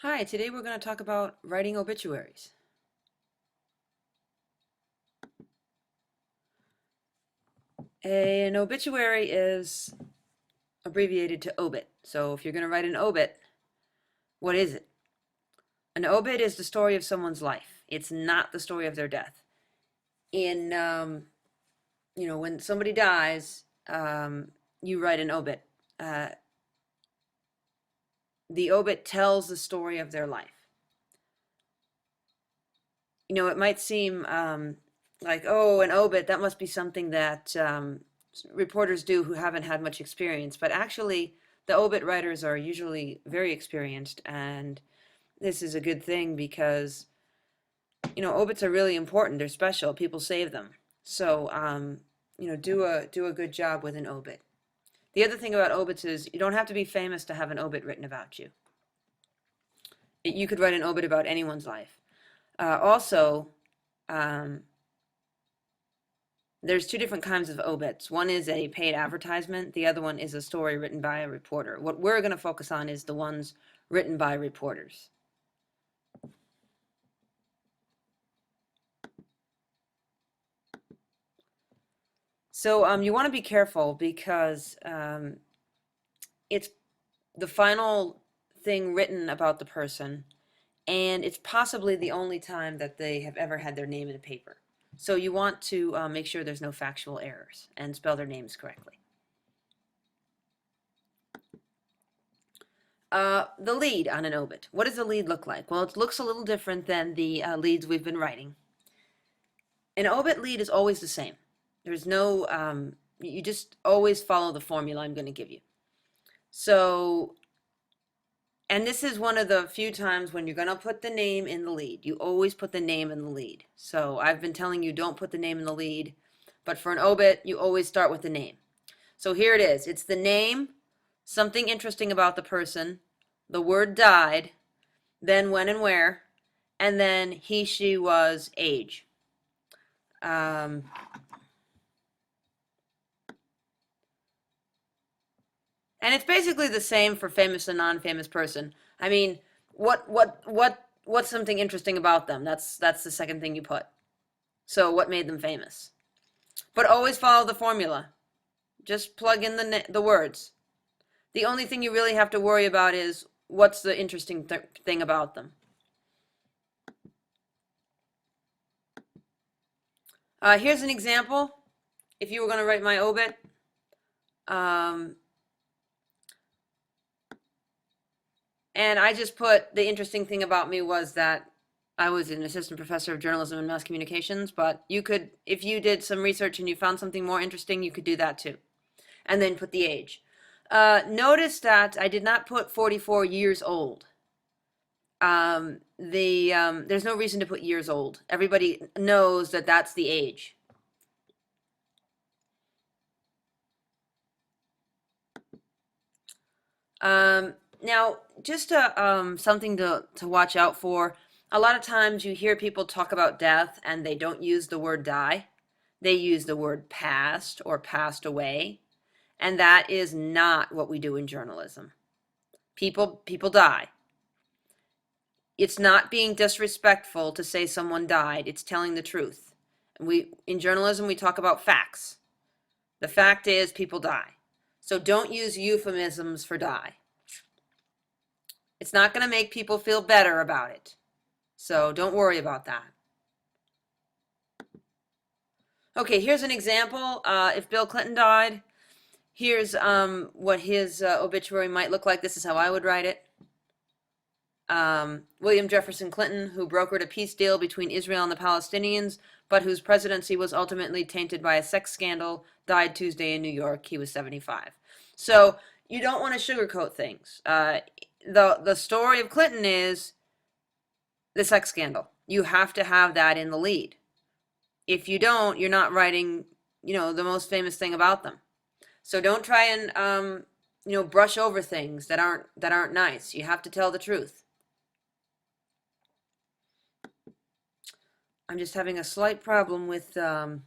Hi, today we're going to talk about writing obituaries. An obituary is abbreviated to obit. So if you're going to write an obit, what is it? An obit is the story of someone's life. It's not the story of their death. When somebody dies, you write an obit. Uh, the obit tells the story of their life. It might seem like, oh, an obit, that must be something that reporters do who haven't had much experience. But actually, the obit writers are usually very experienced, and this is a good thing because, obits are really important. They're special. People save them. So, do a good job with an obit. The other thing about obits is you don't have to be famous to have an obit written about you. You could write an obit about anyone's life. Also, um, there's two different kinds of obits. One is a paid advertisement. The other one is a story written by a reporter. What we're going to focus on is the ones written by reporters. So you want to be careful because it's the final thing written about the person, and it's possibly the only time that they have ever had their name in a paper. So you want to make sure there's no factual errors and spell their names correctly. The lead on an obit. What does the lead look like? Well, it looks a little different than the leads we've been writing. An obit lead is always the same. There's no, you just always follow the formula I'm going to give you. So, and this is one of the few times when you're going to put the name in the lead. You always put the name in the lead. So I've been telling you don't put the name in the lead, but for an obit, you always start with the name. So here it is. It's the name, something interesting about the person, the word died, then when and where, and then he, she, was, age. Um, and it's basically the same for famous and non-famous person. I mean, what's something interesting about them? That's the second thing you put. So what made them famous? But always follow the formula. Just plug in the words. The only thing you really have to worry about is what's the interesting thing about them. Here's an example. If you were going to write my obit, and I just put the interesting thing about me was that I was an assistant professor of journalism and mass communications, but you could, if you did some research and you found something more interesting, you could do that too. And then put the age. Notice that I did not put 44 years old. There's no reason to put years old. Everybody knows that that's the age. Now, just something to watch out for. A lot of times you hear people talk about death and they don't use the word die. They use the word passed or passed away. And that is not what we do in journalism. People die. It's not being disrespectful to say someone died. It's telling the truth. In journalism, we talk about facts. The fact is people die. So don't use euphemisms for die. It's not going to make people feel better about it. So don't worry about that. Okay, here's an example. If Bill Clinton died, here's what his obituary might look like. This is how I would write it. William Jefferson Clinton, who brokered a peace deal between Israel and the Palestinians, but whose presidency was ultimately tainted by a sex scandal, died Tuesday in New York. He was 75. So you don't want to sugarcoat things. The story of Clinton is the sex scandal. You have to have that in the lead. If you don't, you're not writing, the most famous thing about them. So don't try and brush over things that aren't nice. You have to tell the truth. I'm just having a slight problem with the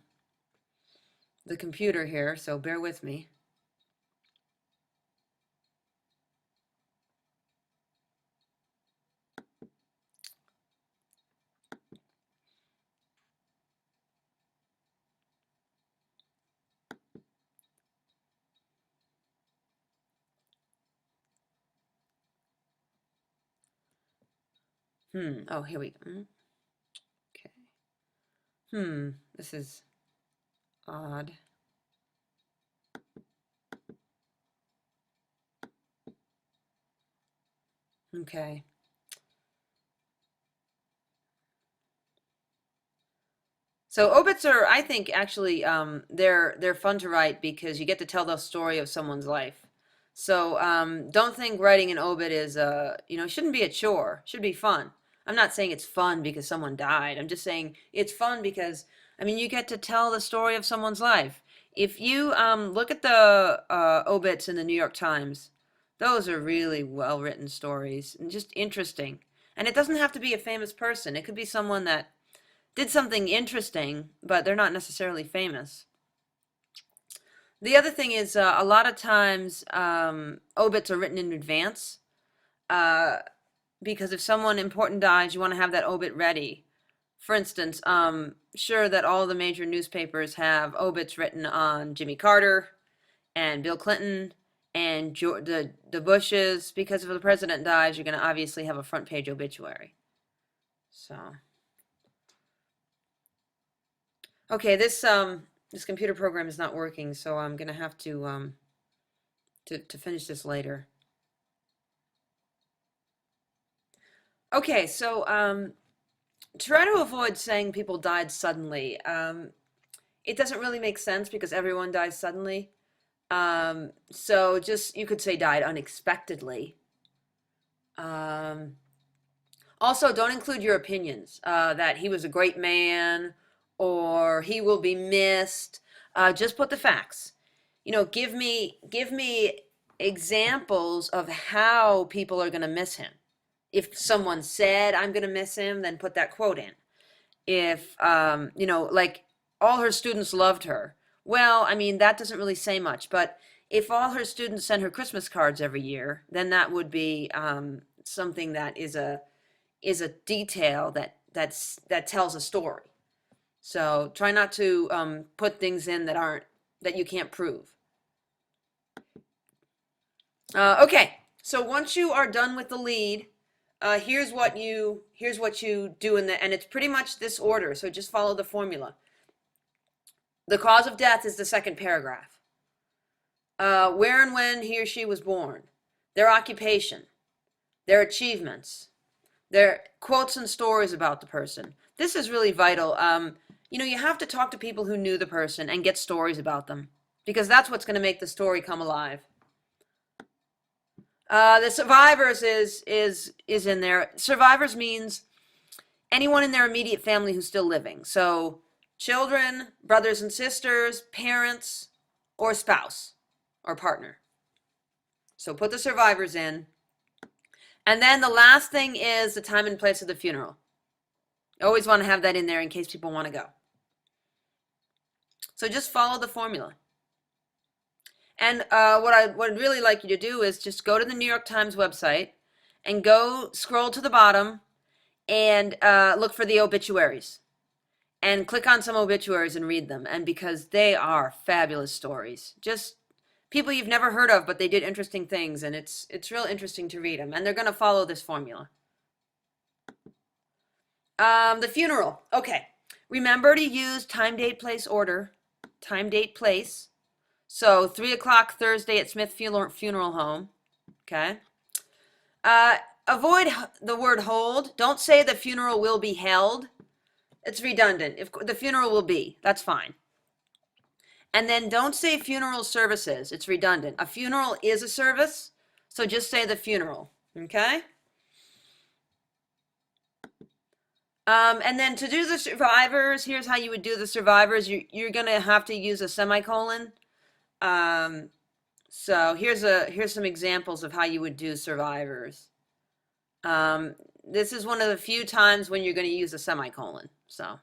computer here, so bear with me. Oh, here we go. Okay. This is odd. Okay. So obits are, I think, actually, they're fun to write because you get to tell the story of someone's life. So don't think writing an obit is, shouldn't be a chore. Should be fun. I'm not saying it's fun because someone died. I'm just saying it's fun because, I mean, you get to tell the story of someone's life. If you look at the obits in the New York Times, those are really well-written stories and just interesting. And it doesn't have to be a famous person. It could be someone that did something interesting, but they're not necessarily famous. The other thing is a lot of times obits are written in advance uh, because if someone important dies, you want to have that obit ready. For instance, sure that all the major newspapers have obits written on Jimmy Carter and Bill Clinton and the Bushes, because if the president dies, you're going to obviously have a front page obituary. So. Okay, this computer program is not working, so I'm gonna have to finish this later. Okay, so try to avoid saying people died suddenly. It doesn't really make sense because everyone dies suddenly. So just you could say died unexpectedly. Um, Also, don't include your opinions that he was a great man or he will be missed. Just put the facts. Give me examples of how people are going to miss him. If someone said I'm going to miss him, then put that quote in. If like all her students loved her. Well, I mean that doesn't really say much, but if all her students sent her Christmas cards every year, then that would be something that is a detail that tells a story. So try not to put things in that you can't prove. Okay, so once you are done with the lead, here's what you do and it's pretty much this order. So just follow the formula. The cause of death is the second paragraph. Where and when he or she was born, their occupation, their achievements, their quotes and stories about the person. This is really vital. You have to talk to people who knew the person and get stories about them because that's what's going to make the story come alive. The survivors is in there. Survivors means anyone in their immediate family who's still living. So children, brothers and sisters, parents, or spouse or partner. So put the survivors in. And then the last thing is the time and place of the funeral. Always want to have that in there in case people want to go. So just follow the formula. And what I'd really like you to do is just go to the New York Times website and go scroll to the bottom and look for the obituaries. And click on some obituaries and read them. And because they are fabulous stories. Just people you've never heard of, but they did interesting things. And it's real interesting to read them. And they're going to follow this formula. The funeral. Okay. Remember to use time, date, place, order. Time, date, place. So 3 o'clock Thursday at Smith Funeral Home. Okay. Avoid the word hold. Don't say the funeral will be held. It's redundant. If the funeral will be, that's fine. And then don't say funeral services. It's redundant. A funeral is a service, so just say the funeral. Okay. And then to do the survivors, here's how you would do the survivors. You're gonna have to use a semicolon. So here's some examples of how you would do survivors. This is one of the few times when you're going to use a semicolon. So,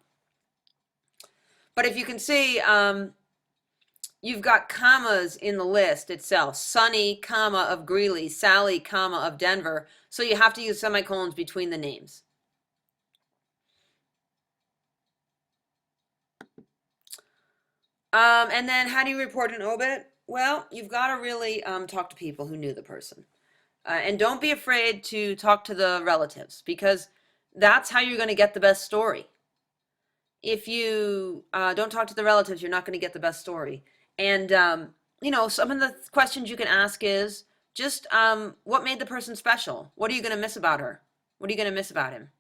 but if you can see, you've got commas in the list itself. Sonny, comma of Greeley, Sally, comma of Denver. So you have to use semicolons between the names. And then how do you report an obit? Well, you've got to really talk to people who knew the person. And don't be afraid to talk to the relatives because That's how you're going to get the best story. If you don't talk to the relatives, you're not going to get the best story. And, some of the questions you can ask is just what made the person special? What are you going to miss about her? What are you going to miss about him?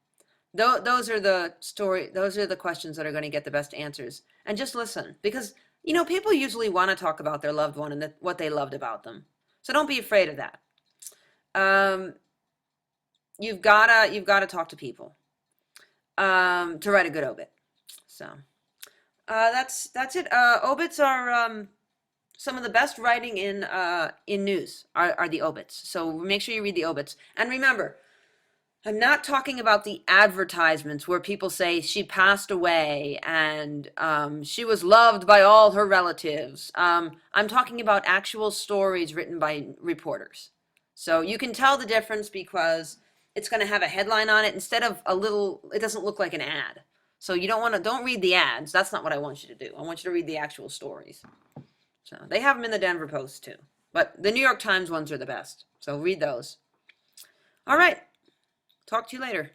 Those are the story. Those are the questions that are going to get the best answers. And just listen, because people usually want to talk about their loved one and what they loved about them. So don't be afraid of that. Um, you've gotta talk to people to write a good obit. So that's it. Obits are some of the best writing in news are the obits. So make sure you read the obits. And remember, I'm not talking about the advertisements where people say she passed away and she was loved by all her relatives. I'm talking about actual stories written by reporters. So you can tell the difference because it's going to have a headline on it instead of it doesn't look like an ad. So you don't read the ads. That's not what I want you to do. I want you to read the actual stories. So they have them in the Denver Post too. But the New York Times ones are the best. So read those. All right. Talk to you later.